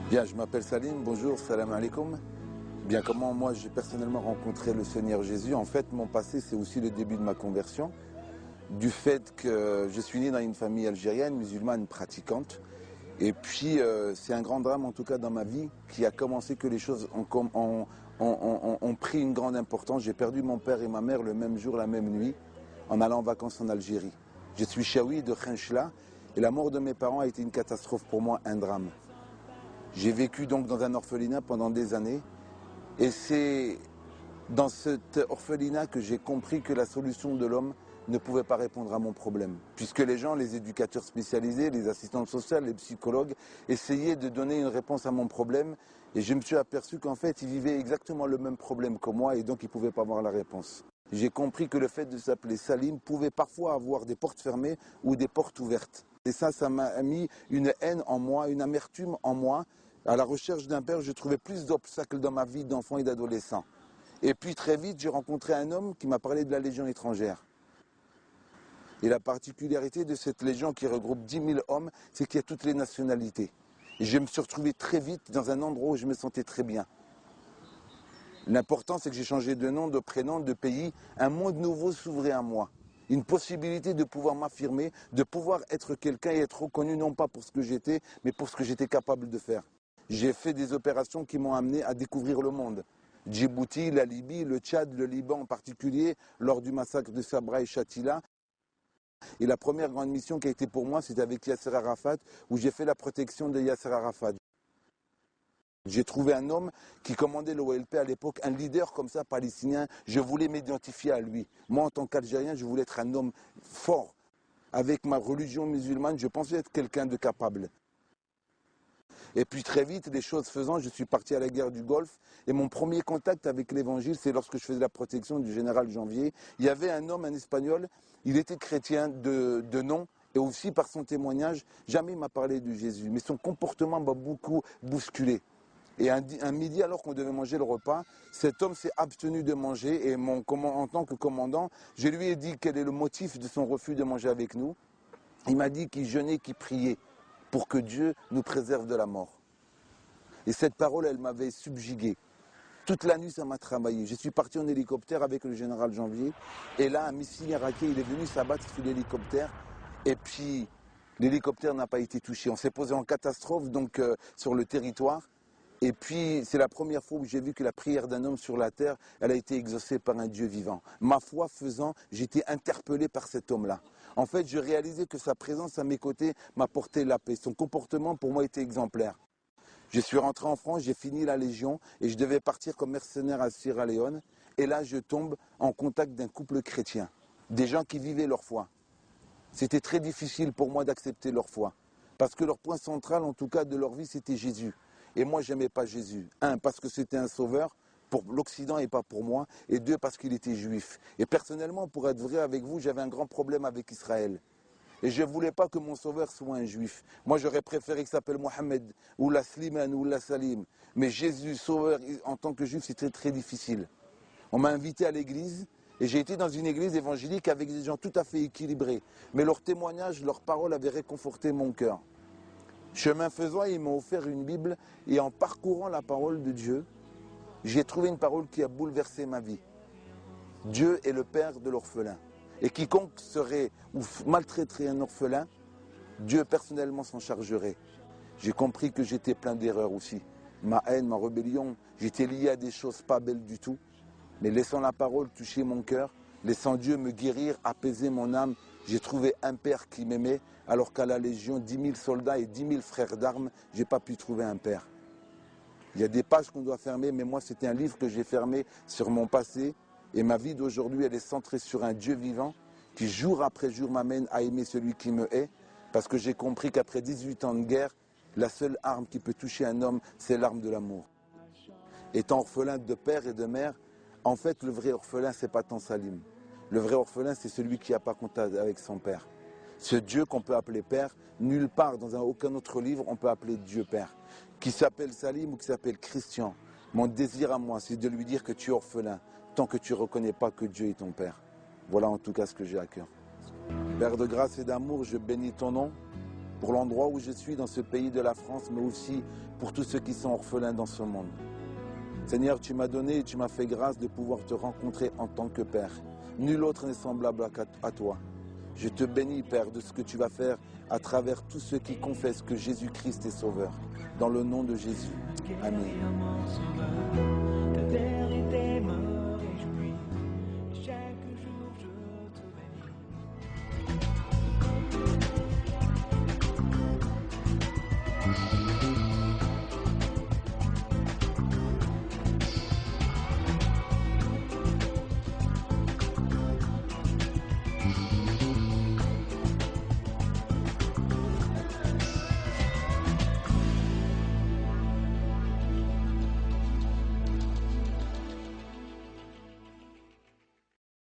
Bien, je m'appelle Salim, bonjour, salam alaikum. Bien, comment moi j'ai personnellement rencontré le Seigneur Jésus? En fait, mon passé, c'est aussi le début de ma conversion. Du fait que je suis né dans une famille algérienne, musulmane, pratiquante. Et puis, c'est un grand drame, en tout cas dans ma vie, qui a commencé que les choses ont pris une grande importance. J'ai perdu mon père et ma mère le même jour, la même nuit, en allant en vacances en Algérie. Je suis chaoui de Khenchla, et la mort de mes parents a été une catastrophe pour moi, un drame. J'ai vécu donc dans un orphelinat pendant des années et c'est dans cet orphelinat que j'ai compris que la solution de l'homme ne pouvait pas répondre à mon problème. Puisque les gens, les éducateurs spécialisés, les assistantes sociales, les psychologues, essayaient de donner une réponse à mon problème et je me suis aperçu qu'en fait, ils vivaient exactement le même problème que moi et donc ils ne pouvaient pas avoir la réponse. J'ai compris que le fait de s'appeler Salim pouvait parfois avoir des portes fermées ou des portes ouvertes. Et ça m'a mis une haine en moi, une amertume en moi. À la recherche d'un père, je trouvais plus d'obstacles dans ma vie d'enfant et d'adolescent. Et puis très vite, j'ai rencontré un homme qui m'a parlé de la Légion étrangère. Et la particularité de cette Légion qui regroupe 10 000 hommes, c'est qu'il y a toutes les nationalités. Et je me suis retrouvé très vite dans un endroit où je me sentais très bien. L'important, c'est que j'ai changé de nom, de prénom, de pays. Un monde nouveau s'ouvrait à moi. Une possibilité de pouvoir m'affirmer, de pouvoir être quelqu'un et être reconnu non pas pour ce que j'étais, mais pour ce que j'étais capable de faire. J'ai fait des opérations qui m'ont amené à découvrir le monde. Djibouti, la Libye, le Tchad, le Liban en particulier, lors du massacre de Sabra et Shatila. Et la première grande mission qui a été pour moi, c'était avec Yasser Arafat, où j'ai fait la protection de Yasser Arafat. J'ai trouvé un homme qui commandait l'OLP à l'époque, un leader comme ça palestinien. Je voulais m'identifier à lui. Moi, en tant qu'Algérien, je voulais être un homme fort. Avec ma religion musulmane, je pensais être quelqu'un de capable. Et puis très vite, les choses faisant, je suis parti à la guerre du Golfe. Et mon premier contact avec l'évangile, c'est lorsque je faisais la protection du général Janvier. Il y avait un homme, un Espagnol, il était chrétien de nom. Et aussi par son témoignage, jamais il m'a parlé de Jésus. Mais son comportement m'a beaucoup bousculé. Et un midi, alors qu'on devait manger le repas, cet homme s'est abstenu de manger. Et en tant que commandant, je lui ai dit quel est le motif de son refus de manger avec nous. Il m'a dit qu'il jeûnait, qu'il priait pour que Dieu nous préserve de la mort. Et cette parole, elle m'avait subjugué. Toute la nuit, ça m'a travaillé. Je suis parti en hélicoptère avec le général Janvier. Et là, un missile irakien, il est venu s'abattre sur l'hélicoptère. Et puis, l'hélicoptère n'a pas été touché. On s'est posé en catastrophe donc sur le territoire. Et puis, c'est la première fois où j'ai vu que la prière d'un homme sur la terre, elle a été exaucée par un Dieu vivant. Ma foi faisant, j'étais interpellé par cet homme-là. En fait, je réalisais que sa présence à mes côtés m'apportait la paix. Son comportement, pour moi, était exemplaire. Je suis rentré en France, j'ai fini la Légion et je devais partir comme mercenaire à Sierra Leone. Et là, je tombe en contact d'un couple chrétien, des gens qui vivaient leur foi. C'était très difficile pour moi d'accepter leur foi. Parce que leur point central, en tout cas, de leur vie, c'était Jésus. Et moi, je n'aimais pas Jésus. Un, parce que c'était un sauveur pour l'Occident et pas pour moi. Et deux, parce qu'il était juif. Et personnellement, pour être vrai avec vous, j'avais un grand problème avec Israël. Et je ne voulais pas que mon sauveur soit un juif. Moi, j'aurais préféré qu'il s'appelle Mohamed, ou la Slimane, ou la Salim. Mais Jésus, sauveur, en tant que juif, c'était très difficile. On m'a invité à l'église. Et j'ai été dans une église évangélique avec des gens tout à fait équilibrés. Mais leurs témoignages, leurs paroles avaient réconforté mon cœur. Chemin faisant, ils m'ont offert une Bible et en parcourant la parole de Dieu, j'ai trouvé une parole qui a bouleversé ma vie. Dieu est le père de l'orphelin. Et quiconque serait ou maltraiterait un orphelin, Dieu personnellement s'en chargerait. J'ai compris que j'étais plein d'erreurs aussi. Ma haine, ma rébellion, j'étais lié à des choses pas belles du tout. Mais laissant la parole toucher mon cœur, laissant Dieu me guérir, apaiser mon âme, j'ai trouvé un père qui m'aimait, alors qu'à la Légion, 10 000 soldats et 10 000 frères d'armes, je n'ai pas pu trouver un père. Il y a des pages qu'on doit fermer, mais moi c'était un livre que j'ai fermé sur mon passé. Et ma vie d'aujourd'hui, elle est centrée sur un Dieu vivant qui jour après jour m'amène à aimer celui qui me hait. Parce que j'ai compris qu'après 18 ans de guerre, la seule arme qui peut toucher un homme, c'est l'arme de l'amour. Étant orphelin de père et de mère, en fait, le vrai orphelin, ce n'est pas tant Salim. Le vrai orphelin, c'est celui qui n'a pas contact avec son père. Ce Dieu qu'on peut appeler père, nulle part, dans aucun autre livre, on peut appeler Dieu père. Qui s'appelle Salim ou qui s'appelle Christian. Mon désir à moi, c'est de lui dire que tu es orphelin, tant que tu ne reconnais pas que Dieu est ton père. Voilà en tout cas ce que j'ai à cœur. Père de grâce et d'amour, je bénis ton nom. pour l'endroit où je suis dans ce pays de la France, mais aussi pour tous ceux qui sont orphelins dans ce monde. Seigneur, tu m'as donné et tu m'as fait grâce de pouvoir te rencontrer en tant que Père. Nul autre n'est semblable à toi. Je te bénis, Père, de ce que tu vas faire à travers tous ceux qui confessent que Jésus-Christ est Sauveur. Dans le nom de Jésus. Amen.